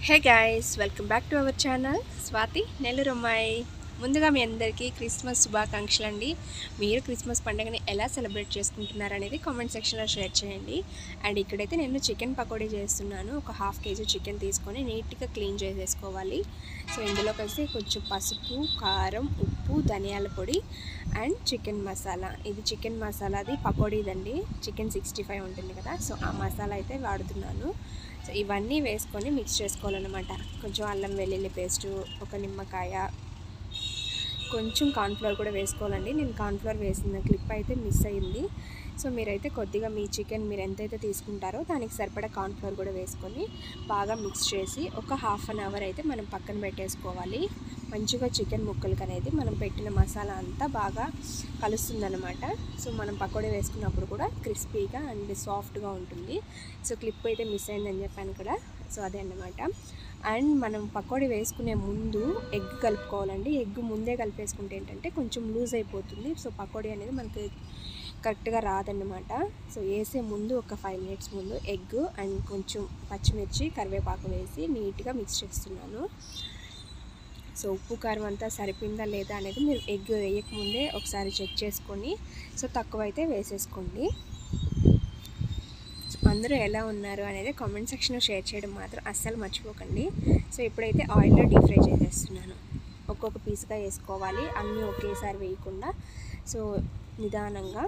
Hey guys, welcome back to our channel Swathi Nellore అమ్మాయి. ముందుగా మీ అందరికీ క్రిస్మస్ శుభాకాంక్షలు అండి. మీరు క్రిస్మస్ పండుగని ఎలా సెలబ్రేట్ చేసుకుంటున్నారు అనేది కామెంట్ సెక్షన్లో షేర్ చేయండి. అండ్ ఇక్కడైతే నేను చికెన్ పకోడీ చేస్తున్నాను. ఒక హాఫ్ కేజీ చికెన్ తీసుకొని నీట్గా క్లీన్ చేసేసుకోవాలి. సో ఇందులో కలిసి కొంచెం పసుపు, కారం, ఉప్పు, ధనియాల పొడి అండ్ చికెన్ మసాలా. ఇది చికెన్ మసాలాది పకోడీదండి. చికెన్ 65 ఉంటుంది కదా, సో ఆ మసాలా అయితే వాడుతున్నాను. సో ఇవన్నీ వేసుకొని మిక్స్ చేసుకోవాలన్నమాట. కొంచెం అల్లం వెల్లుల్లి పేస్టు, ఒక నిమ్మకాయ, కొంచెం కార్న్ఫ్లోర్ కూడా వేసుకోవాలండి. నేను కార్న్ఫ్లోర్ వేసిన క్లిప్ అయితే మిస్ అయింది. సో మీరైతే కొద్దిగా మీ చికెన్ మీరు ఎంతైతే తీసుకుంటారో దానికి సరిపడా కార్న్ఫ్లోర్ కూడా వేసుకొని బాగా మిక్స్ చేసి ఒక హాఫ్ అన్ అవర్ అయితే మనం పక్కన పెట్టేసుకోవాలి. మంచిగా చికెన్ ముక్కలకి అనేది మనం పెట్టిన మసాలా అంతా బాగా కలుస్తుందన్నమాట. సో మనం పకోడీ వేసుకున్నప్పుడు కూడా క్రిస్పీగా అండ్ సాఫ్ట్గా ఉంటుంది. సో క్లిప్ అయితే మిస్ అయిందని చెప్పాను కదా, సో అదే అన్నమాట. అండ్ మనం పకోడీ వేసుకునే ముందు ఎగ్ కలుపుకోవాలండి. ఎగ్ ముందే కలిపేసుకుంటే ఏంటంటే కొంచెం లూజ్ అయిపోతుంది. సో పకోడీ అనేది మనకి కరెక్ట్గా రాదన్నమాట. సో వేసే ముందు ఒక 5 మినిట్స్ ముందు ఎగ్ అండ్ కొంచెం పచ్చిమిర్చి, కరివేపాకు వేసి నీట్గా మిక్స్ చేస్తున్నాను. సో ఉప్పు కారం అంతా సరిపోయిందా లేదా అనేది మీరు ఎగ్ వేయకముందే ఒకసారి చెక్ చేసుకొని సో తక్కువైతే వేసేసుకోండి. అందరూ ఎలా ఉన్నారు అనేది కామెంట్ సెక్షన్లో షేర్ చేయడం మాత్రం అస్సలు మర్చిపోకండి. సో ఇప్పుడైతే ఆయిల్లో డీప్ ఫ్రై చేసేస్తున్నాను. ఒక్కొక్క పీస్గా వేసుకోవాలి, అన్నీ ఒకేసారి వేయకుండా. సో నిదానంగా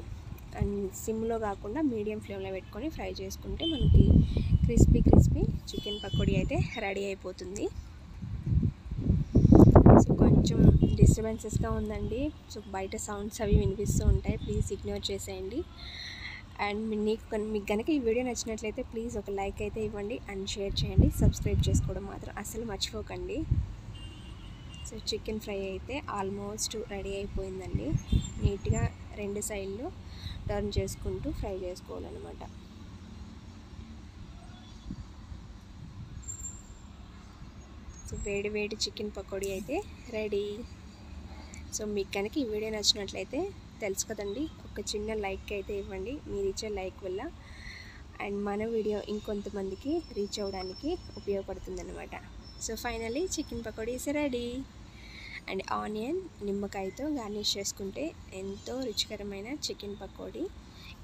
అండ్ సిమ్లో కాకుండా మీడియం ఫ్లేమ్లో పెట్టుకొని ఫ్రై చేసుకుంటే మనకి క్రిస్పీ చికెన్ పకోడీ అయితే రెడీ అయిపోతుంది. సో కొంచెం డిస్టర్బెన్సెస్గా ఉందండి. సో బయట సౌండ్స్ అవి వినిపిస్తూ ఉంటాయి, ప్లీజ్ ఇగ్నోర్ చేసేయండి. అండ్ మీకు కనుక ఈ వీడియో నచ్చినట్లయితే ప్లీజ్ ఒక లైక్ అయితే ఇవ్వండి అండ్ షేర్ చేయండి. సబ్స్క్రైబ్ చేసుకోవడం మాత్రం అస్సలు మర్చిపోకండి. సో చికెన్ ఫ్రై అయితే ఆల్మోస్ట్ రెడీ అయిపోయిందండి. నీట్గా 2 సైడ్లు టర్న్ చేసుకుంటూ ఫ్రై చేసుకోవాలన్నమాట. సో వేడి చికెన్ పకోడీ అయితే రెడీ. సో మీకు కనుక ఈ వీడియో నచ్చినట్లయితే తెలుసు కదండి, ఒక చిన్న లైక్ అయితే ఇవ్వండి. మీరు ఇచ్చే లైక్ వల్ల అండ్ మన వీడియో ఇంకొంతమందికి రీచ్ అవ్వడానికి ఉపయోగపడుతుందన్నమాట. So finally chicken pakodi is ready. And onion, నిమ్మకాయతో గార్నిష్ చేసుకుంటే ఎంతో రుచికరమైన చికెన్ పకోడీ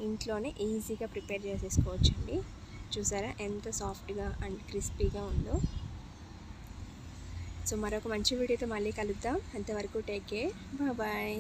ఇంట్లోనే ఈజీగా ప్రిపేర్ చేసేసుకోవచ్చండి. చూసారా ఎంత సాఫ్ట్గా అండ్ క్రిస్పీగా ఉందో. సో మరొక మంచి వీడియోతో మళ్ళీ కలుద్దాం. అంతవరకు టేక్ కేర్, బాయ్.